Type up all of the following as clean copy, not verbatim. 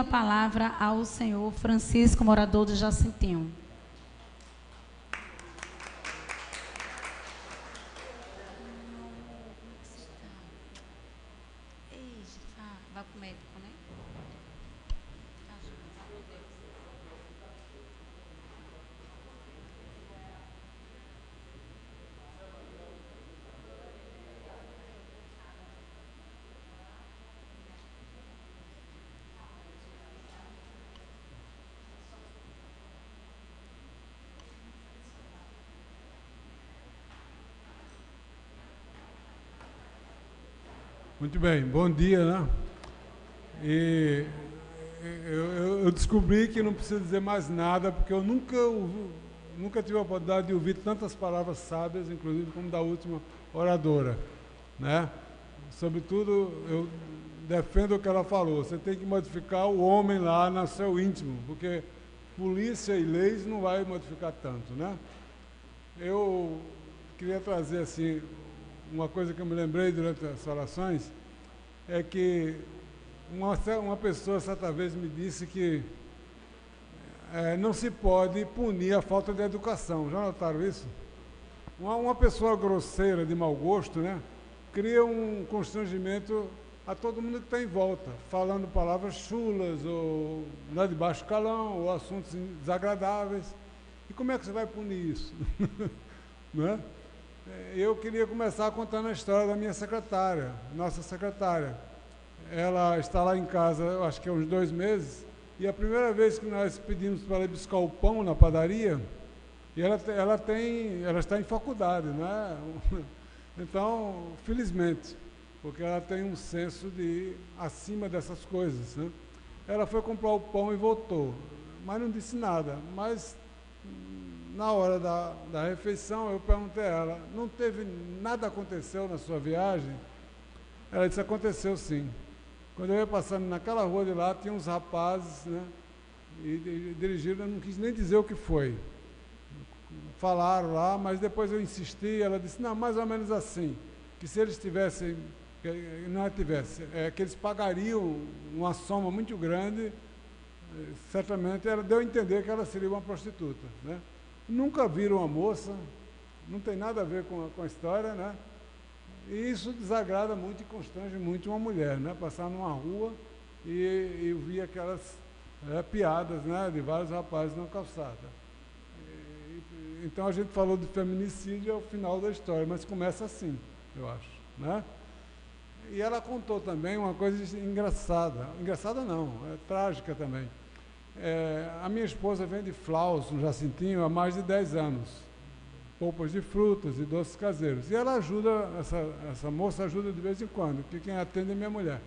a palavra ao senhor Francisco, morador do Jacintinho. Vai com o médico, né? Muito bem, bom dia, né? E eu descobri que não preciso dizer mais nada, porque eu nunca tive a oportunidade de ouvir tantas palavras sábias, inclusive como da última oradora, né? Sobretudo, eu defendo o que ela falou, você tem que modificar o homem lá no seu íntimo, porque polícia e leis não vai modificar tanto, né? Eu queria trazer, assim, uma coisa que eu me lembrei durante as orações, é que uma pessoa certa vez me disse que não se pode punir a falta de educação. Já notaram isso? Uma pessoa grosseira, de mau gosto, né, cria um constrangimento a todo mundo que está em volta, falando palavras chulas, ou de baixo calão, ou assuntos desagradáveis. E como é que você vai punir isso? Né? Eu queria começar contando a história da minha secretária, nossa secretária. Ela está lá em casa, eu acho que há uns 2 meses, e a primeira vez que nós pedimos para ela ir buscar o pão na padaria, e ela está em faculdade, né? Então, felizmente, porque ela tem um senso de ir acima dessas coisas, né? Ela foi comprar o pão e voltou, mas não disse nada. Mas na hora da refeição, eu perguntei a ela, não teve nada aconteceu na sua viagem? Ela disse, aconteceu sim. Quando eu ia passando naquela rua de lá, tinha uns rapazes, né, e dirigiram, eu não quis nem dizer o que foi. Falaram lá, mas depois eu insisti, ela disse, não, mais ou menos assim, que se eles tivessem, não é tivesse, que eles pagariam uma soma muito grande, certamente ela deu a entender que ela seria uma prostituta, né? Nunca viram uma moça, não tem nada a ver com a história, né? E isso desagrada muito e constrange muito uma mulher, né? Passar numa rua e ouvir aquelas piadas, né, de vários rapazes na calçada. Então a gente falou de feminicídio, é o final da história, mas começa assim, eu acho, né? E ela contou também uma coisa engraçada, engraçada não, é trágica também. A minha esposa vende flaus no Jacintinho há mais de 10 anos, polpas de frutas e doces caseiros, e ela ajuda, essa moça ajuda de vez em quando, porque quem atende é minha mulher.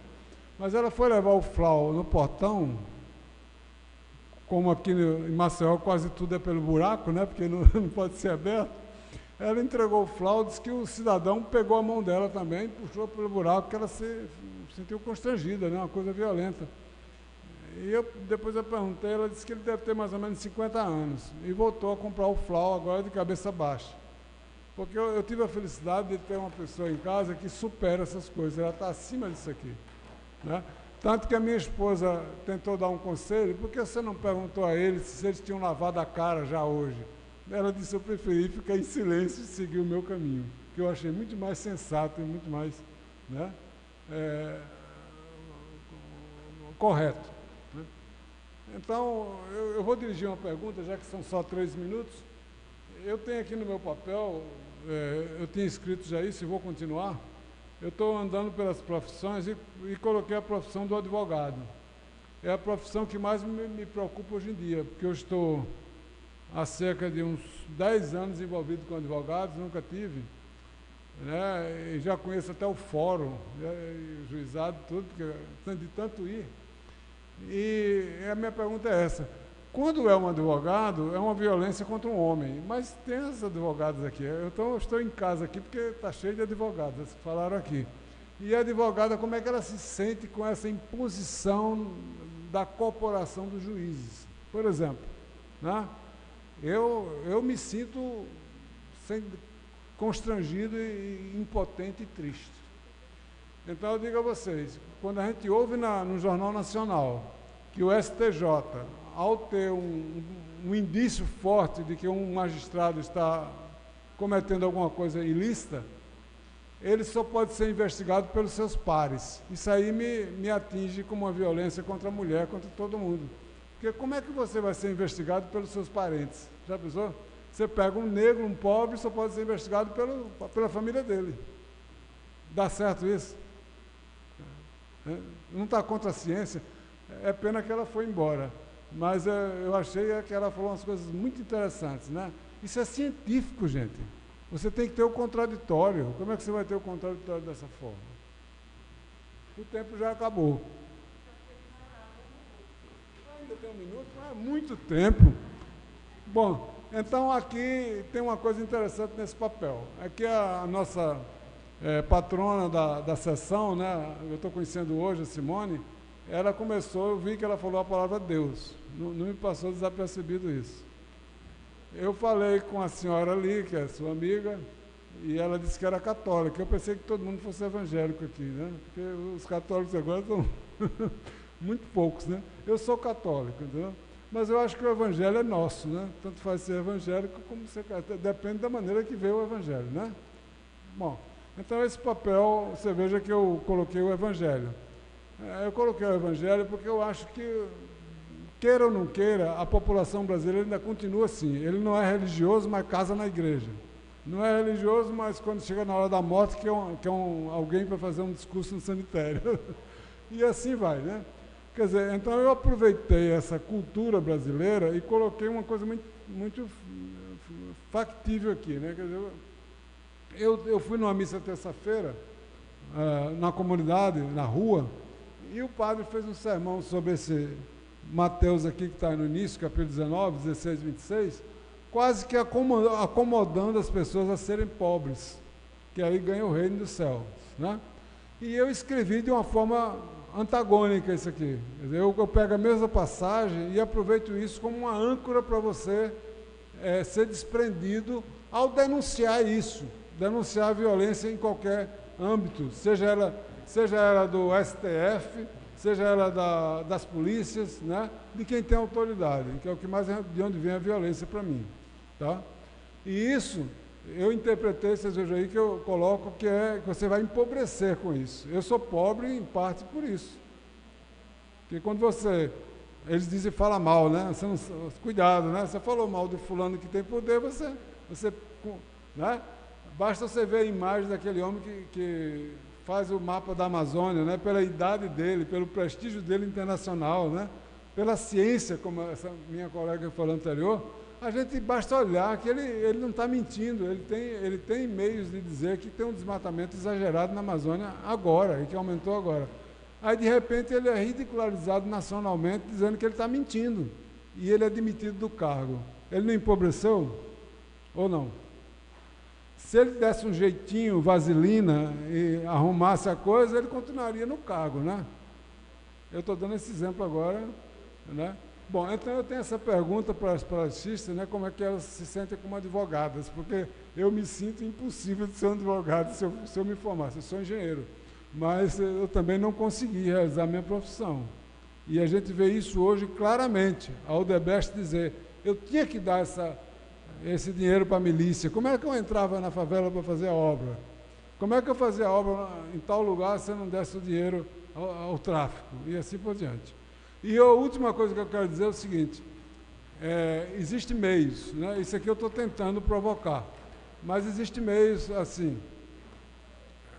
Mas ela foi levar o flau no portão, como aqui em Maceió quase tudo é pelo buraco, né, porque não pode ser aberto. Ela entregou o flau, disse que o cidadão pegou a mão dela também, puxou pelo buraco, que ela se sentiu constrangida, né, uma coisa violenta. E depois eu perguntei, ela disse que ele deve ter mais ou menos 50 anos, e voltou a comprar o flau agora de cabeça baixa. Porque eu tive a felicidade de ter uma pessoa em casa que supera essas coisas, ela está acima disso aqui, né? Tanto que a minha esposa tentou dar um conselho, por que você não perguntou a eles se eles tinham lavado a cara já hoje? Ela disse, eu preferi ficar em silêncio e seguir o meu caminho, que eu achei muito mais sensato e muito mais, né, correto. Então, eu vou dirigir uma pergunta, já que são só 3 minutos. Eu tenho aqui no meu papel, eu tinha escrito já isso e vou continuar. Eu estou andando pelas profissões e coloquei a profissão do advogado. É a profissão que mais me preocupa hoje em dia, porque eu estou há cerca de uns 10 anos envolvido com advogados, nunca tive, né, e já conheço até o fórum, o juizado, tudo, porque de tanto ir. E a minha pergunta é essa, quando é um advogado, é uma violência contra um homem, mas tem os advogados aqui, eu estou em casa aqui porque está cheio de advogados, falaram aqui. E a advogada, como é que ela se sente com essa imposição da corporação dos juízes? Por exemplo, né, eu me sinto constrangido e impotente e triste. Então eu digo a vocês, quando a gente ouve no Jornal Nacional que o STJ, ao ter um indício forte de que um magistrado está cometendo alguma coisa ilícita, ele só pode ser investigado pelos seus pares. Isso aí me atinge como uma violência contra a mulher, contra todo mundo. Porque como é que você vai ser investigado pelos seus parentes? Já pensou? Você pega um negro, um pobre, só pode ser investigado pela família dele. Dá certo isso? Não está contra a ciência. É pena que ela foi embora. Mas eu achei que ela falou umas coisas muito interessantes, né? Isso é científico, gente. Você tem que ter o contraditório. Como é que você vai ter o contraditório dessa forma? O tempo já acabou. Ainda tem um minuto? É muito tempo. Bom, então aqui tem uma coisa interessante nesse papel. Aqui a nossa patrona da sessão, né? Eu estou conhecendo hoje a Simone. Ela começou, eu vi que ela falou a palavra Deus. Não me passou desapercebido isso. Eu falei com a senhora ali, que é sua amiga, e ela disse que era católica. Eu pensei que todo mundo fosse evangélico aqui, né? Porque os católicos agora são muito poucos, né? Eu sou católico, entendeu? Mas eu acho que o evangelho é nosso, né? Tanto faz ser evangélico como ser católico. Depende da maneira que vê o evangelho, né? Bom, então esse papel, você veja que eu coloquei o evangelho. Eu coloquei o evangelho porque eu acho que, queira ou não queira, a população brasileira ainda continua assim. Ele não é religioso, mas casa na igreja. Não é religioso, mas quando chega na hora da morte, quer alguém para fazer um discurso no cemitério. E assim vai, né? Quer dizer, então eu aproveitei essa cultura brasileira e coloquei uma coisa muito factível aqui, né? Quer dizer, eu fui numa missa terça-feira, na comunidade, na rua, e o padre fez um sermão sobre esse Mateus aqui que está no início, capítulo 19, 16, 26, quase que acomodando as pessoas a serem pobres, que aí ganha o reino dos céus, né? E eu escrevi de uma forma antagônica isso aqui. Quer dizer, eu pego a mesma passagem e aproveito isso como uma âncora para você ser desprendido ao denunciar isso, denunciar a violência em qualquer âmbito, seja ela do STF, seja ela das polícias, né? De quem tem autoridade, que é o que mais de onde vem a violência para mim, tá? E isso eu interpretei, vocês vejam aí que eu coloco que você vai empobrecer com isso. Eu sou pobre em parte por isso, porque quando eles dizem fala mal, né? Você não, cuidado, né? Você falou mal de fulano que tem poder, você né? Basta você ver a imagem daquele homem que faz o mapa da Amazônia, né? Pela idade dele, pelo prestígio dele internacional, né? Pela ciência, como essa minha colega falou anterior, a gente basta olhar que ele não está mentindo, ele tem meios de dizer que tem um desmatamento exagerado na Amazônia agora, e que aumentou agora. Aí, de repente, ele é ridicularizado nacionalmente, dizendo que ele está mentindo, e ele é demitido do cargo. Ele não empobreceu? Ou não? Se ele desse um jeitinho, vaselina, e arrumasse a coisa, ele continuaria no cargo, né? Eu estou dando esse exemplo agora, né? Bom, então eu tenho essa pergunta para as paletistas, né? Como é que elas se sentem como advogadas? Porque eu me sinto impossível de ser um advogado se eu me formasse. Eu sou engenheiro, mas eu também não consegui realizar a minha profissão. E a gente vê isso hoje claramente. A Odebrecht dizer, eu tinha que dar esse dinheiro para a milícia. Como é que eu entrava na favela para fazer a obra? Como é que eu fazia a obra em tal lugar se eu não desse o dinheiro ao tráfico? E assim por diante. E a última coisa que eu quero dizer é o seguinte, existem meios, né? Isso aqui eu estou tentando provocar, mas existem meios assim,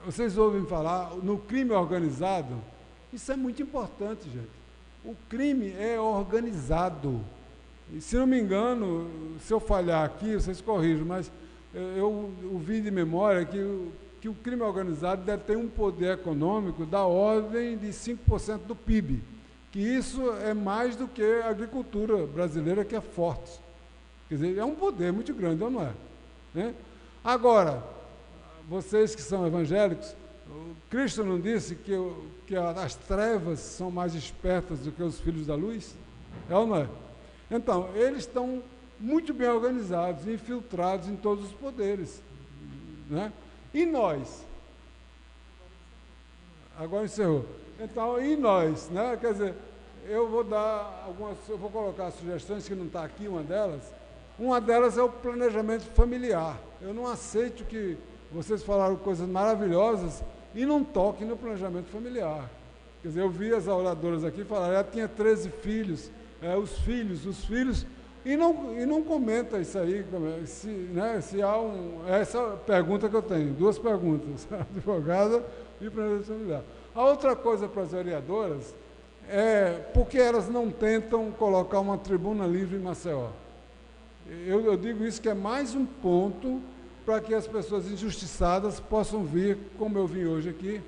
vocês ouvem falar no crime organizado, isso é muito importante, gente. O crime é organizado. E, se não me engano, se eu falhar aqui, vocês corrijam, mas eu ouvi de memória que o crime organizado deve ter um poder econômico da ordem de 5% do PIB, que isso é mais do que a agricultura brasileira, que é forte. Quer dizer, é um poder muito grande, não é? Né? Agora, vocês que são evangélicos, Cristo não disse que as trevas são mais espertas do que os filhos da luz? É ou não é? Então, eles estão muito bem organizados, infiltrados em todos os poderes, né? E nós? Agora encerrou. Então, e nós, né? Quer dizer, eu vou dar algumas, eu vou colocar sugestões que não está aqui, uma delas é o planejamento familiar. Eu não aceito que vocês falaram coisas maravilhosas e não toquem no planejamento familiar. Quer dizer, eu vi as oradoras aqui falar, ela tinha 13 filhos, os filhos, e não comenta isso aí, se há essa pergunta que eu tenho, 2 perguntas, advogada e planejamento familiar. A outra coisa para as vereadoras é porque elas não tentam colocar uma tribuna livre em Maceió. Eu digo isso que é mais um ponto para que as pessoas injustiçadas possam vir, como eu vim hoje aqui,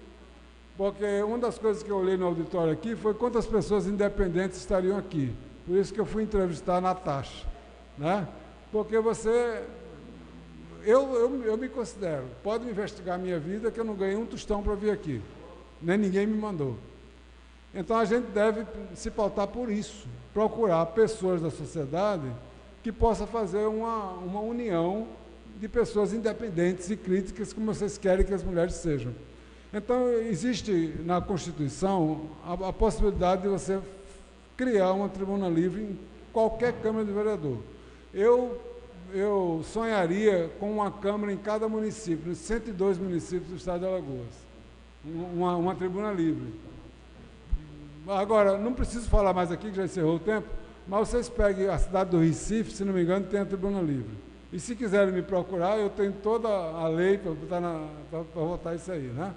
porque uma das coisas que eu olhei no auditório aqui foi quantas pessoas independentes estariam aqui. Por isso que eu fui entrevistar a Natasha, né? Porque eu me considero, pode investigar a minha vida, que eu não ganhei um tostão para vir aqui, nem ninguém me mandou. Então a gente deve se pautar por isso, procurar pessoas da sociedade que possa fazer uma união de pessoas independentes e críticas, como vocês querem que as mulheres sejam. Então, existe na Constituição a possibilidade de você criar uma tribuna livre em qualquer Câmara de Vereador. Eu sonharia com uma Câmara em cada município, nos 102 municípios do estado de Alagoas, uma tribuna livre. Agora, não preciso falar mais aqui, que já encerrou o tempo, mas vocês peguem a cidade do Recife, se não me engano, tem a tribuna livre. E se quiserem me procurar, eu tenho toda a lei para votar isso aí, né?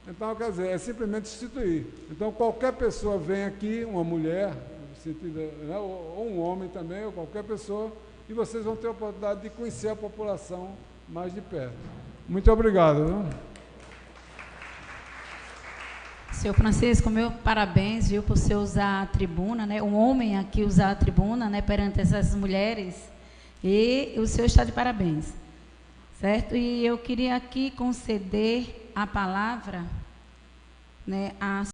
Então, quer dizer, é simplesmente instituir. Então, qualquer pessoa vem aqui, uma mulher, né, ou um homem também, ou qualquer pessoa, e vocês vão ter a oportunidade de conhecer a população mais de perto. Muito obrigado. Viu? Senhor Francisco, meu parabéns, viu, por você usar a tribuna, né? Um homem aqui usar a tribuna, né, perante essas mulheres, e o senhor está de parabéns, certo? E eu queria aqui conceder a palavra, né, a